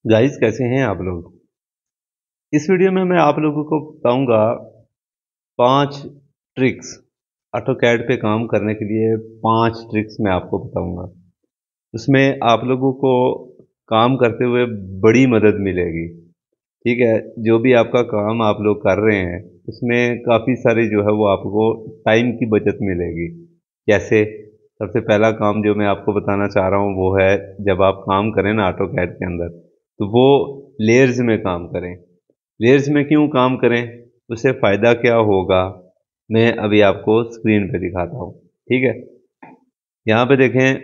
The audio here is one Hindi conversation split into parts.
गाइस, कैसे हैं आप लोग। इस वीडियो में मैं आप लोगों को बताऊंगा 5 ट्रिक्स। ऑटोकैड पे काम करने के लिए 5 ट्रिक्स मैं आपको बताऊंगा। उसमें आप लोगों को काम करते हुए बड़ी मदद मिलेगी। ठीक है। जो भी आपका काम आप लोग कर रहे हैं उसमें काफ़ी सारी जो है वो आपको टाइम की बचत मिलेगी। जैसे सबसे पहला काम जो मैं आपको बताना चाह रहा हूँ वो है, जब आप काम करें ना ऑटोकैड के अंदर, तो वो लेयर्स में काम करें। लेयर्स में क्यों काम करें, उससे फ़ायदा क्या होगा, मैं अभी आपको स्क्रीन पे दिखाता हूँ। ठीक है। यहाँ पे देखें,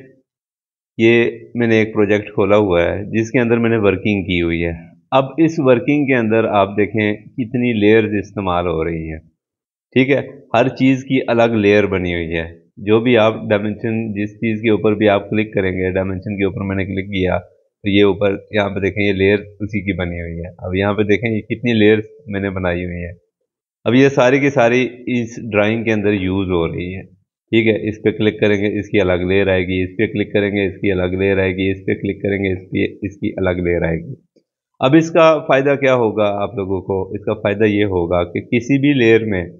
ये मैंने एक प्रोजेक्ट खोला हुआ है जिसके अंदर मैंने वर्किंग की हुई है। अब इस वर्किंग के अंदर आप देखें कितनी लेयर्स इस्तेमाल हो रही हैं। ठीक है। हर चीज़ की अलग लेयर बनी हुई है। जो भी आप डायमेंशन, जिस चीज़ के ऊपर भी आप क्लिक करेंगे, डायमेंशन के ऊपर मैंने क्लिक किया तो ये ऊपर यहाँ पे देखें ये लेयर उसी की बनी हुई है। अब यहाँ पे देखें ये कितनी लेयर्स मैंने बनाई हुई है। अब ये सारी की सारी इस ड्राइंग के अंदर यूज़ हो रही है। ठीक है। इस पे क्लिक करेंगे इसकी अलग लेयर आएगी, इस पे क्लिक करेंगे इसकी अलग लेयर आएगी, इस पे क्लिक करेंगे इसकी अलग लेयर आएगी। अब इसका फ़ायदा क्या होगा आप लोगों को, इसका फ़ायदा ये होगा कि किसी भी लेयर में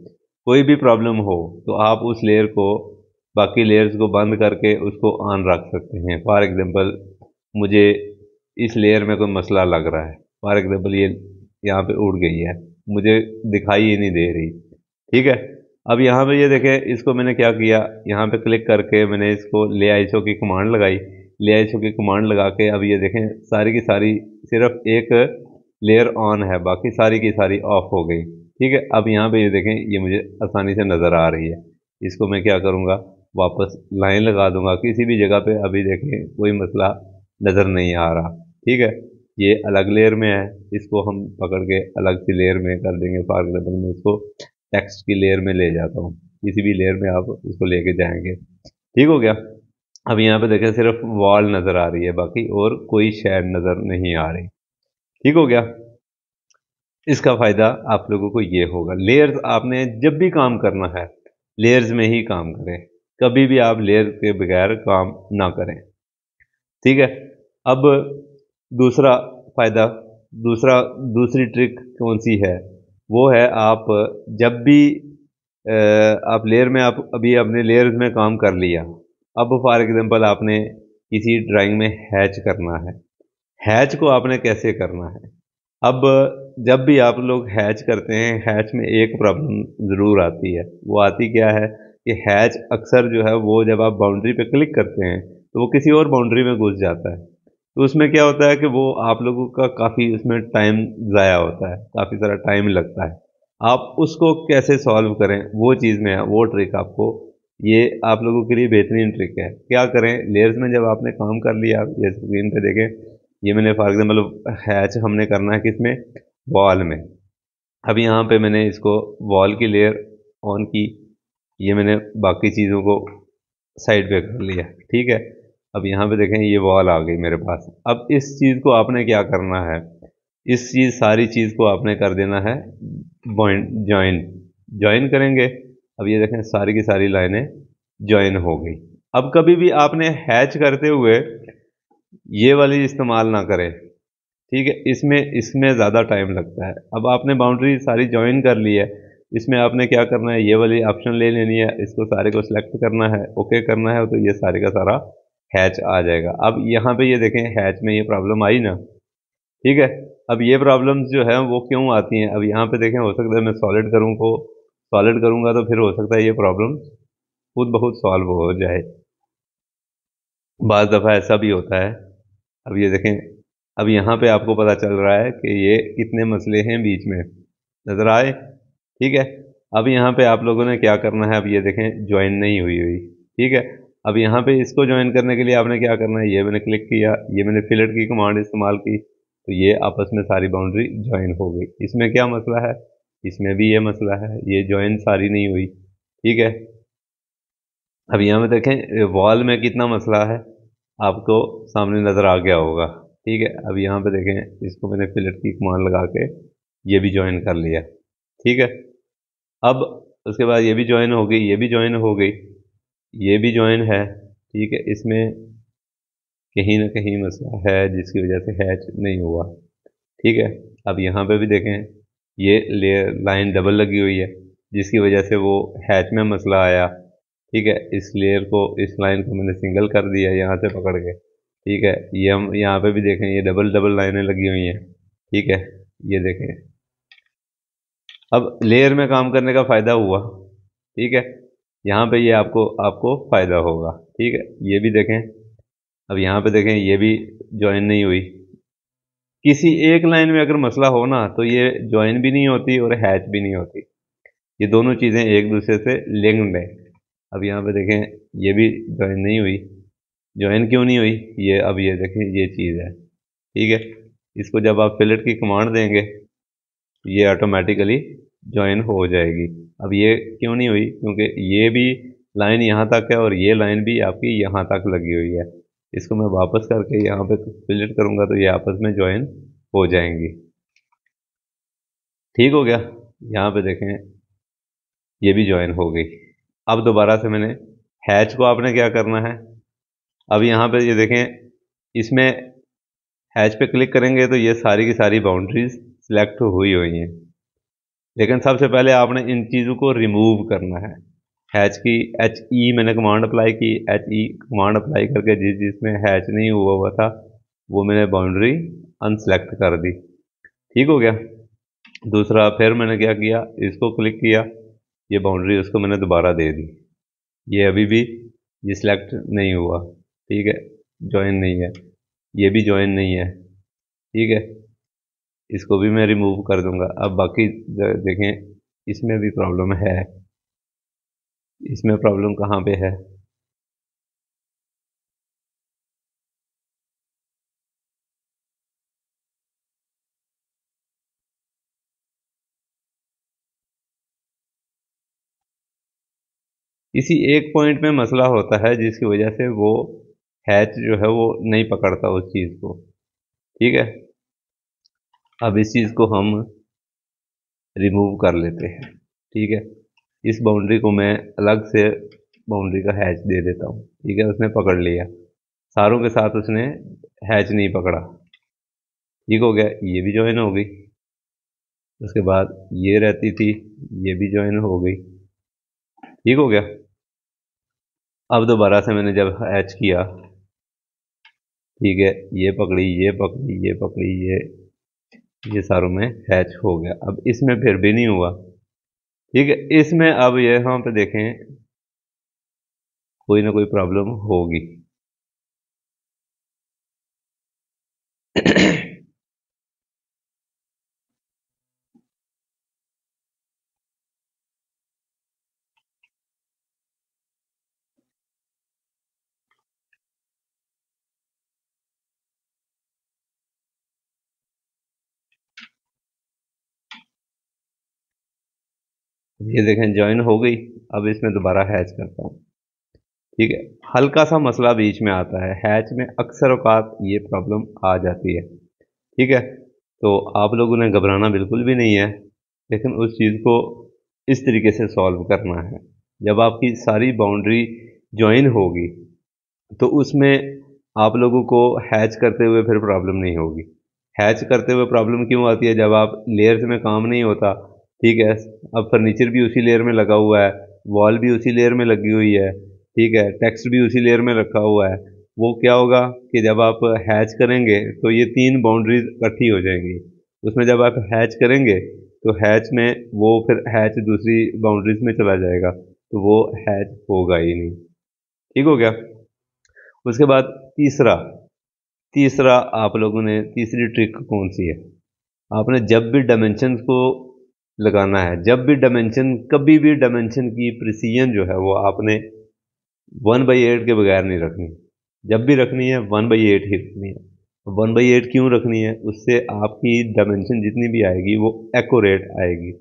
कोई भी प्रॉब्लम हो तो आप उस लेयर को, बाकी लेयर्स को बंद करके उसको ऑन रख सकते हैं। फॉर एग्जांपल, मुझे इस लेयर में कोई मसला लग रहा है। फॉर एग्जांपल ये यहाँ पे उड़ गई है, मुझे दिखाई ही नहीं दे रही। ठीक है। अब यहाँ पे ये देखें, इसको मैंने क्या किया, यहाँ पे क्लिक करके मैंने इसको ले आईसो की कमांड लगाई। ले आईसो की कमांड लगा के अब ये देखें सारी की सारी सिर्फ एक लेयर ऑन है, बाकी सारी की सारी ऑफ हो गई। ठीक है। अब यहाँ पे ये देखें ये मुझे आसानी से नज़र आ रही है। इसको मैं क्या करूँगा, वापस लाइन लगा दूंगा किसी भी जगह पे। अभी देखें कोई मसला नज़र नहीं आ रहा। ठीक है। ये अलग लेयर में है, इसको हम पकड़ के अलग सी लेयर में कर देंगे। फॉर एग्जाम्पल मैं इसको टेक्स्ट की लेयर में ले जाता हूँ, किसी भी लेयर में आप इसको लेके जाएंगे। ठीक हो गया। अब यहाँ पे देखें सिर्फ वॉल नज़र आ रही है, बाकी और कोई शेड नज़र नहीं आ रही। ठीक हो गया। इसका फ़ायदा आप लोगों को ये होगा, लेयर्स आपने जब भी काम करना है लेयर्स में ही काम करें। कभी भी आप लेयर के बगैर काम ना करें। ठीक है। अब दूसरा फ़ायदा, दूसरी ट्रिक कौन सी है, वो है आप जब भी आप लेयर में, आप अभी अपने लेयर्स में काम कर लिया। अब फॉर एग्जांपल आपने किसी ड्राइंग में हैच करना है। हैच को आपने कैसे करना है, अब जब भी आप लोग हैच करते हैं, हैच में एक प्रॉब्लम ज़रूर आती है। वो आती क्या है कि हैच अक्सर जो है वो जब आप बाउंड्री पे क्लिक करते हैं तो वो किसी और बाउंड्री में घुस जाता है। तो उसमें क्या होता है कि वो आप लोगों का काफ़ी उसमें टाइम ज़ाया होता है, काफ़ी सारा टाइम लगता है। आप उसको कैसे सॉल्व करें, वो चीज़ में वो ट्रिक आपको, ये आप लोगों के लिए बेहतरीन ट्रिक है। क्या करें, लेयर्स में जब आपने काम कर लिया, ये स्क्रीन पे देखें, ये मैंने फॉर एग्जाम्पल हैच हमने करना है किसमें, वॉल में। अब यहाँ पे मैंने इसको वॉल की लेयर ऑन की, ये मैंने बाकी चीज़ों को साइड पे कर लिया। ठीक है। अब यहाँ पे देखें ये वॉल आ गई मेरे पास। अब इस चीज़ को आपने क्या करना है, इस चीज़ सारी चीज़ को आपने कर देना है ज्वाइन। ज्वाइन करेंगे, अब ये देखें सारी की सारी लाइनें ज्वाइन हो गई। अब कभी भी आपने हैच करते हुए ये वाली इस्तेमाल ना करें। ठीक है। इसमें इसमें ज़्यादा टाइम लगता है। अब आपने बाउंड्री सारी ज्वाइन कर ली है, इसमें आपने क्या करना है, ये वाली ऑप्शन ले लेनी है, इसको सारे को सिलेक्ट करना है, ओके करना है, तो ये सारे का सारा हैच आ जाएगा। अब यहाँ पे ये देखें हैच में ये प्रॉब्लम आई ना। ठीक है। अब ये प्रॉब्लम्स जो है वो क्यों आती हैं, अब यहाँ पे देखें, हो सकता है मैं सॉलिड करूँ को, सॉलिड करूँगा तो फिर हो सकता है ये प्रॉब्लम खुद ब खुद सॉल्व हो जाए। बाज़ दफ़ा ऐसा भी होता है। अब ये देखें, अब यहाँ पे आपको पता चल रहा है कि ये कितने मसले हैं बीच में, नज़र आए। ठीक है। अब यहाँ पे आप लोगों ने क्या करना है, अब ये देखें ज्वाइन नहीं हुई हुई। ठीक है। अब यहाँ पे इसको ज्वाइन करने के लिए आपने क्या करना है, ये मैंने क्लिक किया, ये मैंने फिलेट की कमांड इस्तेमाल की, तो ये आपस में सारी बाउंड्री ज्वाइन हो गई। इसमें क्या मसला है, इसमें भी ये मसला है, ये ज्वाइन सारी नहीं हुई। ठीक है। अब यहाँ पे देखें वॉल में कितना मसला है, आपको सामने नज़र आ गया होगा। ठीक है। अब यहाँ पे देखें, इसको मैंने फिलेट की कमांड लगा के ये भी ज्वाइन कर लिया। ठीक है। अब उसके बाद ये भी ज्वाइन हो गई, ये भी ज्वाइन हो गई, ये भी ज्वाइन है। ठीक है। इसमें कहीं ना कहीं मसला है जिसकी वजह से हैच नहीं हुआ। ठीक है, अब यहाँ पे भी देखें, ये लेयर लाइन डबल लगी हुई है जिसकी वजह से वो हैच में मसला आया। ठीक है, इस लेयर को, इस लाइन को मैंने सिंगल कर दिया यहाँ से पकड़ के। ठीक है, ये हम यहाँ पे भी देखें, ये डबल डबल लाइनें लगी हुई हैं। ठीक है, ये देखें, अब लेयर में काम करने का फ़ायदा हुआ। ठीक है, यहाँ पे ये आपको आपको फ़ायदा होगा। ठीक है, ये भी देखें, अब यहाँ पे देखें, ये भी ज्वाइन नहीं हुई। किसी एक लाइन में अगर मसला हो ना तो ये ज्वाइन भी नहीं होती और हैच भी नहीं होती। ये दोनों चीज़ें एक दूसरे से लिंक्ड हैं। अब यहाँ पे देखें, ये भी ज्वाइन नहीं हुई। ज्वाइन क्यों नहीं हुई? ये अब ये देखें, ये चीज़ है। ठीक है, इसको जब आप फिलेट की कमांड देंगे ये ऑटोमेटिकली ज्वाइन हो जाएगी। अब ये क्यों नहीं हुई? क्योंकि ये भी लाइन यहाँ तक है और ये लाइन भी आपकी यहाँ तक लगी हुई है। इसको मैं वापस करके यहाँ पे फिलेट करूँगा तो ये आपस में ज्वाइन हो जाएंगी। ठीक हो गया, यहाँ पे देखें, ये भी ज्वाइन हो गई। अब दोबारा से मैंने हैच को आपने क्या करना है, अब यहाँ पे ये देखें, इसमें हैच पे क्लिक करेंगे तो ये सारी की सारी बाउंड्रीज सिलेक्ट हुई हुई हैं। लेकिन सबसे पहले आपने इन चीज़ों को रिमूव करना है। हैच की HE मैंने कमांड अप्लाई की, HE कमांड अप्लाई करके जिसमें हैच नहीं हुआ हुआ था वो मैंने बाउंड्री अनसेलेक्ट कर दी। ठीक हो गया। दूसरा फिर मैंने क्या किया, इसको क्लिक किया, ये बाउंड्री उसको मैंने दोबारा दे दी। ये अभी भी ये सिलेक्ट नहीं हुआ। ठीक है, ज्वाइन नहीं है, ये भी ज्वाइन नहीं है। ठीक है, इसको भी मैं रिमूव कर दूंगा। अब बाकी देखें, इसमें भी प्रॉब्लम है। इसमें प्रॉब्लम कहाँ पे है? इसी एक पॉइंट में मसला होता है जिसकी वजह से वो हैच जो है वो नहीं पकड़ता उस चीज़ को। ठीक है, अब इस चीज़ को हम रिमूव कर लेते हैं। ठीक है, इस बाउंड्री को मैं अलग से बाउंड्री का हैच दे देता हूँ। ठीक है, उसने पकड़ लिया, सारों के साथ उसने हैच नहीं पकड़ा। ठीक हो गया, ये भी ज्वाइन हो गई। उसके बाद ये रहती थी, ये भी ज्वाइन हो गई। ठीक हो गया। अब दोबारा से मैंने जब हैच किया, ठीक है, ये पकड़ी, ये पकड़ी, ये पकड़ी, ये सारों में हैच हो गया। अब इसमें फिर भी नहीं हुआ। ठीक है, इसमें अब यहाँ पे देखें, कोई ना कोई प्रॉब्लम होगी। ये देखें, ज्वाइन हो गई। अब इसमें दोबारा हैच करता हूँ। ठीक है, हल्का सा मसला बीच में आता है, हैच में अक्सर औकात ये प्रॉब्लम आ जाती है। ठीक है, तो आप लोगों ने घबराना बिल्कुल भी नहीं है, लेकिन उस चीज़ को इस तरीके से सॉल्व करना है। जब आपकी सारी बाउंड्री ज्वाइन होगी तो उसमें आप लोगों को हैच करते हुए फिर प्रॉब्लम नहीं होगी। हैच करते हुए प्रॉब्लम क्यों आती है? जब आप लेयर्स में काम नहीं होता। ठीक है, अब फर्नीचर भी उसी लेयर में लगा हुआ है, वॉल भी उसी लेयर में लगी हुई है, ठीक है, टेक्स्ट भी उसी लेयर में रखा हुआ है। वो क्या होगा कि जब आप हैच करेंगे तो ये तीन बाउंड्रीज इकट्ठी हो जाएंगी। उसमें जब आप हैच करेंगे तो हैच में वो फिर हैच दूसरी बाउंड्रीज में चला जाएगा, तो वो हैच होगा ही नहीं। ठीक हो गया। उसके बाद तीसरा तीसरा आप लोगों ने, तीसरी ट्रिक कौन सी है? आपने जब भी डायमेंशन को लगाना है, जब भी डायमेंशन, कभी भी डायमेंशन की प्रिसीजन जो है वो आपने 1/8 के बगैर नहीं रखनी। जब भी रखनी है 1/8 ही रखनी है। 1/8 क्यों रखनी है? उससे आपकी डायमेंशन जितनी भी आएगी वो एक्यूरेट आएगी।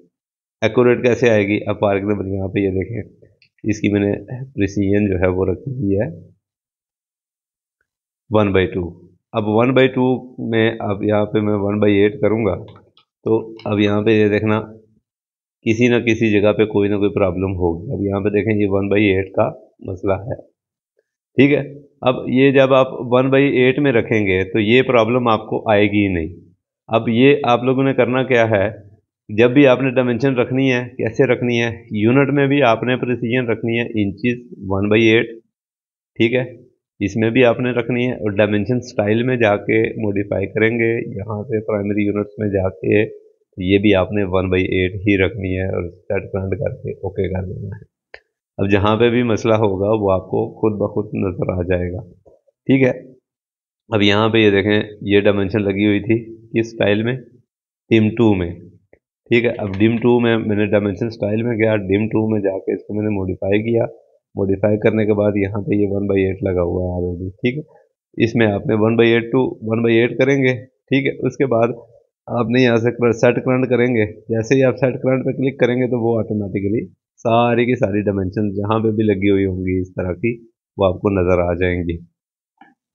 एक्यूरेट कैसे आएगी? अब फॉर एग्जाम्पल यहाँ पे ये देखें, इसकी मैंने प्रिसीजन जो है वो रखी हुई है 1/2। अब 1/2 में अब यहाँ पे मैं 1/8 करूँगा तो अब यहाँ पे ये देखना, किसी ना किसी जगह पे कोई ना कोई प्रॉब्लम होगी। अब यहाँ पे देखें, ये 1/8 का मसला है। ठीक है। अब ये जब आप 1/8 में रखेंगे तो ये प्रॉब्लम आपको आएगी ही नहीं। अब ये आप लोगों ने करना क्या है, जब भी आपने डायमेंशन रखनी है, कैसे रखनी है, यूनिट में भी आपने प्रिसीजन रखनी है इंचेस 1/8, ठीक है, इसमें भी आपने रखनी है, और डायमेंशन स्टाइल में जाके मॉडिफाई करेंगे, यहाँ पे प्राइमरी यूनिट्स में जाके ये भी आपने 1/8 ही रखनी है और सेट करंट करके ओके कर देना है। अब जहाँ पे भी मसला होगा वो आपको खुद ब खुद नज़र आ जाएगा, ठीक है। अब यहाँ पे ये देखें, ये डायमेंशन लगी हुई थी किस स्टाइल में, डिम 2 में, ठीक है। अब डिम 2 में मैंने डायमेंशन स्टाइल में गया, डिम 2 में जाके इसको मैंने मॉडिफाई किया, मॉडिफाई करने के बाद यहाँ पे ये 1/8 लगा हुआ है ऑलरेडी, ठीक है। इसमें आपने 1/8 टू 1/8 करेंगे, ठीक है। उसके बाद आपने यहाँ से सेट करंट करेंगे, जैसे ही आप सेट करंट पे क्लिक करेंगे तो वो ऑटोमेटिकली सारी की सारी डायमेंशन जहाँ पे भी लगी हुई होंगी इस तरह की, वो आपको नज़र आ जाएंगी,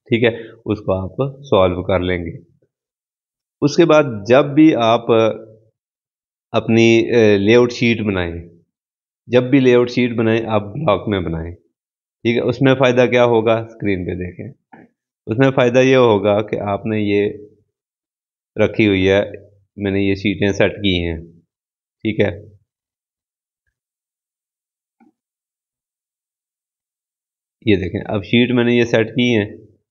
ठीक है। उसको आप सॉल्व कर लेंगे। उसके बाद जब भी आप अपनी लेआउट शीट बनाएं, जब भी लेआउट शीट बनाएं आप ब्लॉक में बनाएं, ठीक है। उसमें फ़ायदा क्या होगा, स्क्रीन पे देखें। उसमें फ़ायदा ये होगा कि आपने ये रखी हुई है, मैंने ये शीटें सेट की हैं, ठीक है। ये देखें, अब शीट मैंने ये सेट की है,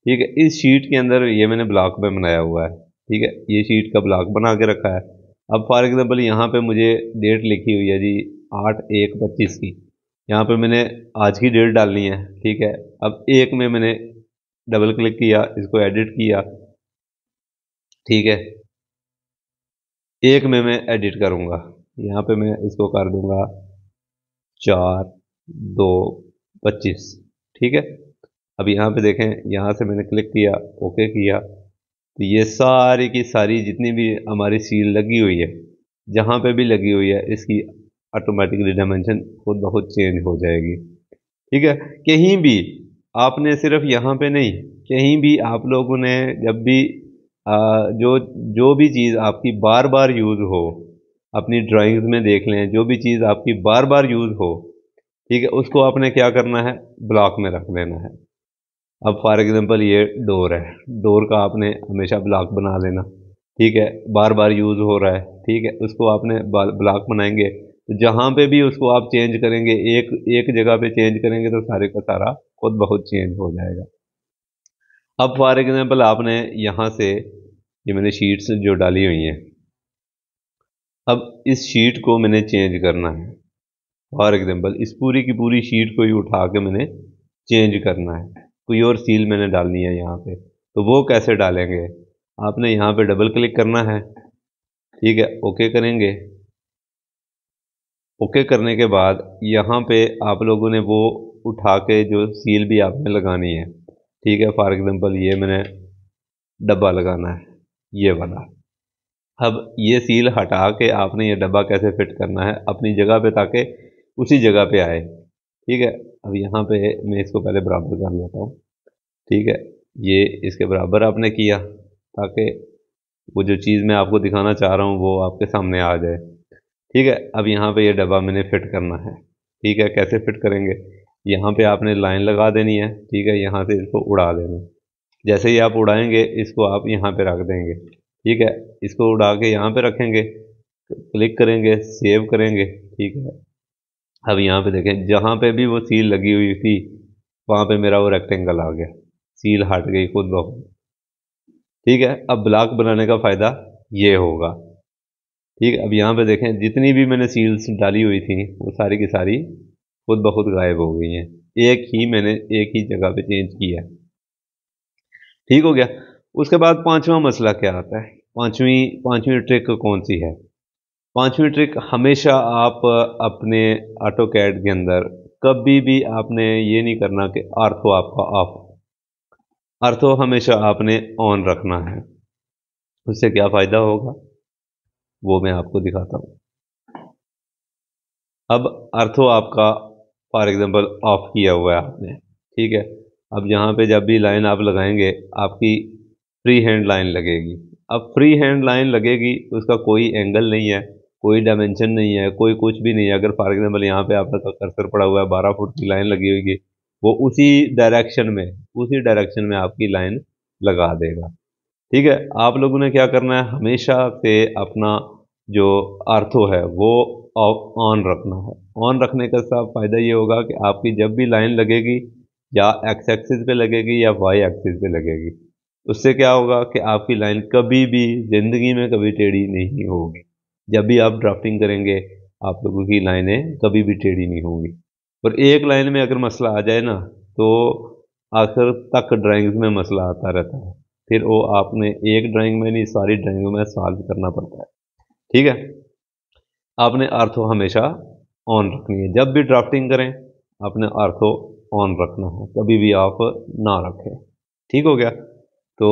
ठीक है। इस शीट के अंदर ये मैंने ब्लॉक में बनाया हुआ है, ठीक है। ये शीट का ब्लॉक बना के रखा है। अब फॉर एग्जांपल यहाँ पे मुझे डेट लिखी हुई है जी 8/1/25 की, यहाँ पे मैंने आज की डेट डालनी है, ठीक है। अब एक में मैंने डबल क्लिक किया, इसको एडिट किया, ठीक है। एक में मैं एडिट करूँगा, यहाँ पे मैं इसको कर दूंगा 4/2/25, ठीक है। अब यहाँ पे देखें, यहाँ से मैंने क्लिक किया, ओके किया, तो ये सारी की सारी जितनी भी हमारी सील लगी हुई है, जहाँ पे भी लगी हुई है, इसकी ऑटोमेटिकली डायमेंशन खुद ब खुद चेंज हो जाएगी, ठीक है। कहीं भी आपने सिर्फ यहाँ पे नहीं, कहीं भी आप लोगों ने जब भी जो जो भी चीज़ आपकी बार बार यूज़ हो, अपनी ड्राइंग्स में देख लें, जो भी चीज़ आपकी बार बार यूज़ हो, ठीक है, उसको आपने क्या करना है, ब्लॉक में रख लेना है। अब फॉर एग्जांपल ये डोर है, डोर का आपने हमेशा ब्लॉक बना लेना, ठीक है। बार बार यूज़ हो रहा है, ठीक है, उसको आपने ब्लॉक बनाएंगे, तो जहाँ पे भी उसको आप चेंज करेंगे, एक एक जगह पे चेंज करेंगे तो सारे का सारा खुद ब खुद चेंज हो जाएगा। अब फॉर एग्जांपल आपने यहाँ से ये मैंने शीट्स जो डाली हुई हैं, अब इस शीट को मैंने चेंज करना है। फॉर एग्जांपल इस पूरी की पूरी शीट को ही उठा के मैंने चेंज करना है, कोई और सील मैंने डालनी है यहाँ पे, तो वो कैसे डालेंगे, आपने यहाँ पे डबल क्लिक करना है, ठीक है, ओके करेंगे। ओके करने के बाद यहाँ पे आप लोगों ने वो उठा के जो सील भी आपने लगानी है, ठीक है। फॉर एग्जांपल ये मैंने डब्बा लगाना है, ये वाला। अब ये सील हटा के आपने ये डब्बा कैसे फिट करना है अपनी जगह पे, ताकि उसी जगह पे आए, ठीक है। अब यहाँ पे मैं इसको पहले बराबर कर लेता हूँ, ठीक है। ये इसके बराबर आपने किया ताकि वो जो चीज़ मैं आपको दिखाना चाह रहा हूँ वो आपके सामने आ जाए, ठीक है। अब यहाँ पे ये डब्बा मैंने फिट करना है, ठीक है। कैसे फिट करेंगे, यहाँ पे आपने लाइन लगा देनी है, ठीक है, यहाँ से इसको उड़ा देना। जैसे ही आप उड़ाएंगे इसको आप यहाँ पे रख देंगे, ठीक है। इसको उड़ा के यहाँ पे रखेंगे, क्लिक करेंगे, सेव करेंगे, ठीक है। अब यहाँ पे देखें, जहाँ पे भी वो सील लगी हुई थी वहाँ पे मेरा वो रेक्टेंगल आ गया, सील हट गई खुद ब खुद, ठीक है। अब ब्लॉक बनाने का फ़ायदा ये होगा, ठीक है। अब यहाँ पे देखें, जितनी भी मैंने सील्स डाली हुई थी वो सारी की सारी खुद ब खुद गायब हो गई हैं, एक ही मैंने एक ही जगह पे चेंज किया, ठीक हो गया। उसके बाद पांचवा मसला क्या आता है, पांचवी पांचवी ट्रिक कौन सी है। पांचवी ट्रिक, हमेशा आप अपने ऑटो कैड के अंदर कभी भी आपने ये नहीं करना कि आर्थो आपका ऑफ, आर्थो हमेशा आपने ऑन रखना है। उससे क्या फ़ायदा होगा वो मैं आपको दिखाता हूँ। अब आर्थो आपका फॉर एग्जांपल ऑफ किया हुआ है आपने, ठीक है। अब यहाँ पे जब भी लाइन आप लगाएंगे आपकी फ्री हैंड लाइन लगेगी। अब फ्री हैंड लाइन लगेगी, उसका कोई एंगल नहीं है, कोई डायमेंशन नहीं है, कोई कुछ भी नहीं है। अगर फॉर एग्जांपल यहाँ पे आपका कर्सर पड़ा हुआ है, 12 फुट की लाइन लगी हुई है, वो उसी डायरेक्शन में आपकी लाइन लगा देगा। ठीक है, आप लोगों ने क्या करना है, हमेशा से अपना जो आर्थो है वो ऑन रखना है। ऑन रखने का सब फायदा ये होगा कि आपकी जब भी लाइन लगेगी, या एक्स एक्सिस पे लगेगी या वाई एक्सिस पे लगेगी, उससे क्या होगा कि आपकी लाइन कभी भी जिंदगी में कभी टेढ़ी नहीं होगी। जब भी आप ड्राफ्टिंग करेंगे, आप लोगों की लाइनें कभी भी टेढ़ी नहीं होंगी। और एक लाइन में अगर मसला आ जाए ना, तो आखिर तक ड्राइंग्स में मसला आता रहता है। फिर वो आपने एक ड्राइंग में नहीं, सारी ड्राइंगों में सॉल्व करना पड़ता है। ठीक है, आपने आर्थो हमेशा ऑन रखनी है। जब भी ड्राफ्टिंग करें, आपने आर्थो ऑन रखना है, कभी भी आप ना रखें। ठीक हो गया। तो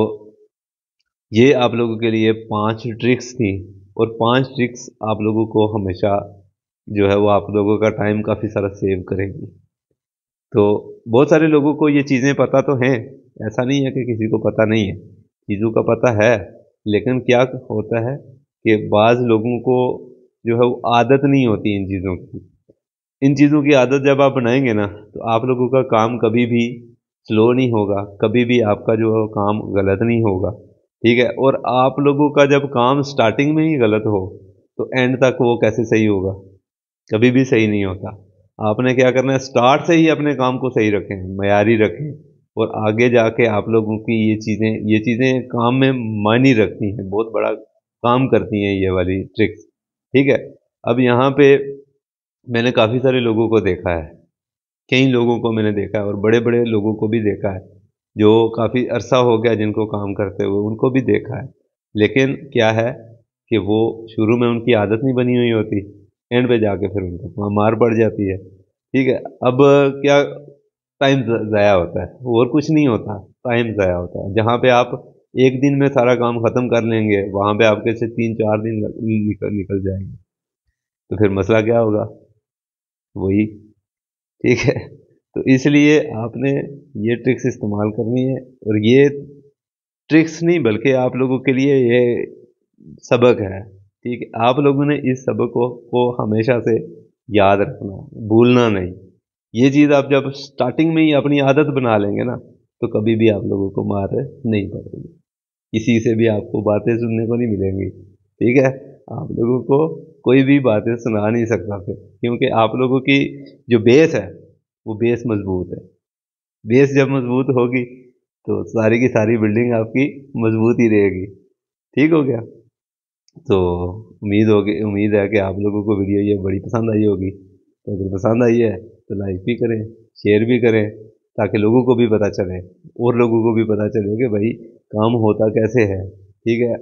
ये आप लोगों के लिए 5 ट्रिक्स थी, और 5 ट्रिक्स आप लोगों को हमेशा जो है वो आप लोगों का टाइम काफ़ी सारा सेव करेगी। तो बहुत सारे लोगों को ये चीज़ें पता तो हैं, ऐसा नहीं है कि किसी को पता नहीं है, चीज़ों का पता है। लेकिन क्या होता है कि बाज़ लोगों को जो है वो आदत नहीं होती इन चीज़ों की। इन चीज़ों की आदत जब आप बनाएंगे ना, तो आप लोगों का काम कभी भी स्लो नहीं होगा, कभी भी आपका जो है वो काम गलत नहीं होगा। ठीक है, और आप लोगों का जब काम स्टार्टिंग में ही गलत हो, तो एंड तक वो कैसे सही होगा? कभी भी सही नहीं होता। आपने क्या करना है, स्टार्ट से ही अपने काम को सही रखें, मयारी रखें, और आगे जाके आप लोगों की ये चीज़ें काम में मायने रखती हैं, बहुत बड़ा काम करती हैं ये वाली ट्रिक्स। ठीक है, अब यहाँ पे मैंने काफ़ी सारे लोगों को देखा है, कई लोगों को मैंने देखा है, और बड़े-बड़े लोगों को भी देखा है, जो काफ़ी अरसा हो गया जिनको काम करते हुए, उनको भी देखा है। लेकिन क्या है कि वो शुरू में उनकी आदत नहीं बनी हुई होती, एंड पे जाके फिर उनको मार पड़ जाती है। ठीक है, अब क्या, टाइम ज़ाया होता है, और कुछ नहीं होता, टाइम ज़ाया होता है। जहाँ पे आप एक दिन में सारा काम ख़त्म कर लेंगे, वहाँ पे आपके से 3-4 दिन निकल निकल जाएंगे। तो फिर मसला क्या होगा? वही। ठीक है, तो इसलिए आपने ये ट्रिक्स इस्तेमाल करनी है, और ये ट्रिक्स नहीं बल्कि आप लोगों के लिए ये सबक है। ठीक है, आप लोगों ने इस सबक को हमेशा से याद रखना है, भूलना नहीं। ये चीज़ आप जब स्टार्टिंग में ही अपनी आदत बना लेंगे ना, तो कभी भी आप लोगों को मार नहीं पड़ेगी, किसी से भी आपको बातें सुनने को नहीं मिलेंगी। ठीक है, आप लोगों को कोई भी बातें सुना नहीं सकता फिर, क्योंकि आप लोगों की जो बेस है, वो बेस मजबूत है। बेस जब मजबूत होगी, तो सारी की सारी बिल्डिंग आपकी मजबूत ही रहेगी। ठीक हो गया। तो उम्मीद है कि आप लोगों को वीडियो ये बड़ी पसंद आई होगी। तो अगर पसंद आई है तो लाइक भी करें, शेयर भी करें, ताकि लोगों को भी पता चले, और लोगों को भी पता चले कि भाई काम होता कैसे है। ठीक है,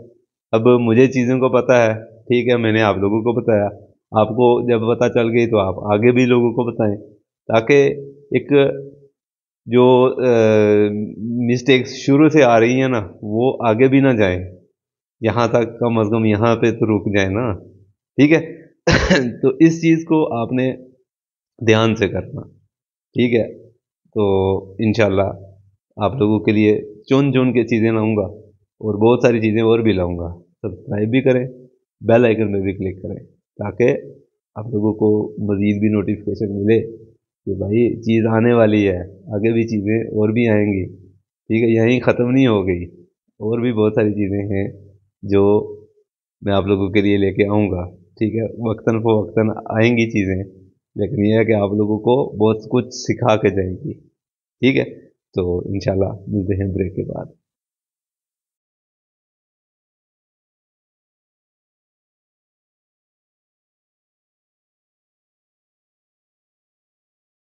अब मुझे चीज़ों को पता है, ठीक है, मैंने आप लोगों को बताया, आपको जब पता चल गई तो आप आगे भी लोगों को बताएं, ताकि एक जो मिस्टेक्स शुरू से आ रही हैं ना, वो आगे भी ना जाएं, यहाँ तक कम अज़ कम यहाँ पे तो रुक जाए ना। ठीक है। तो इस चीज़ को आपने ध्यान से करना। ठीक है, तो इंशाल्लाह आप लोगों के लिए चुन चुन के चीज़ें लाऊंगा, और बहुत सारी चीज़ें और भी लाऊंगा। सब्सक्राइब भी करें, बेल आइकन में भी क्लिक करें, ताकि आप लोगों को मज़ीद भी नोटिफिकेशन मिले कि भाई चीज़ आने वाली है, आगे भी चीज़ें और भी आएंगी। ठीक है, यहीं ख़त्म नहीं हो गई, और भी बहुत सारी चीज़ें हैं जो मैं आप लोगों के लिए लेके आऊँगा। ठीक है, वक्तन फ़वक्तन आएंगी चीज़ें, लेकिन यह है कि आप लोगों को बहुत कुछ सिखा के जाएंगी। ठीक है, तो इंशाल्लाह मिलते हैं ब्रेक के बाद।